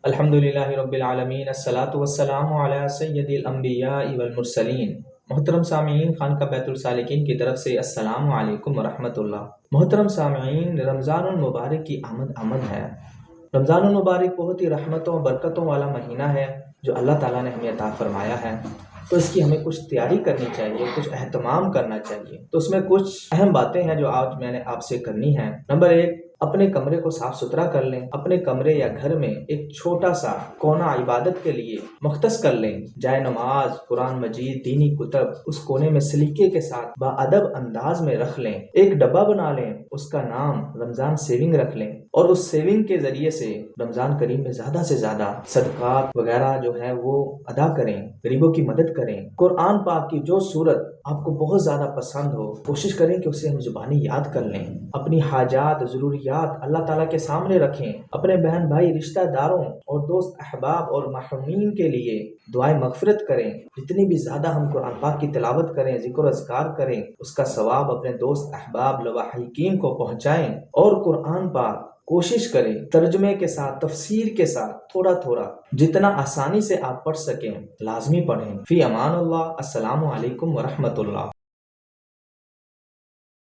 الحمدللہ رب العالمین الصلاۃ والسلام علی سید الانبیاء والمرسلین۔ محترم سامعین، خانقاہ بیت السالکین کی طرف سے السلام علیکم ورحمۃ اللہ۔ محترم سامعین، رمضان المبارک کی آمد ہے۔ رمضان المبارک بہت ہی رحمتوں و برکتوں والا مہینہ ہے جو اللہ تعالیٰ نے ہمیں عطا فرمایا ہے، تو اس کی ہمیں کچھ تیاری کرنی چاہیے، کچھ اہتمام کرنا چاہیے۔ تو اس میں کچھ اہم باتیں ہیں جو آج میں نے آپ سے کرنی ہیں۔ نمبر 1، اپنے کمرے کو صاف ستھرا کر لیں۔ اپنے کمرے یا گھر میں ایک چھوٹا سا کونا عبادت کے لیے مختص کر لیں۔ جائے نماز، قرآن مجید، دینی کتب اس کونے میں سلیقے کے ساتھ باادب انداز میں رکھ لیں۔ ایک ڈبہ بنا لیں، اس کا نام رمضان سیونگ رکھ لیں، اور اس سیونگ کے ذریعے سے رمضان کریم میں زیادہ سے زیادہ صدقات وغیرہ جو ہے وہ ادا کریں، غریبوں کی مدد کریں۔ قرآن پاک کی جو سورت آپ کو بہت زیادہ پسند ہو، کوشش کریں کہ اسے ہم زبانی یاد کر لیں۔ اپنی حاجات، ضروریات اللہ تعالیٰ کے سامنے رکھیں۔ اپنے بہن بھائی، رشتہ داروں اور دوست احباب اور محرومین کے لیے دعائیں مغفرت کریں۔ جتنی بھی زیادہ ہم قرآن پاک کی تلاوت کریں، ذکر و اذکار کریں، اس کا ثواب اپنے دوست احباب لواحقین کو پہنچائیں۔ اور قرآن پاک کوشش کریں ترجمے کے ساتھ، تفسیر کے ساتھ، تھوڑا تھوڑا جتنا آسانی سے آپ پڑھ سکیں لازمی پڑھیں۔ فی امان اللہ۔ السلام علیکم ورحمۃ اللہ۔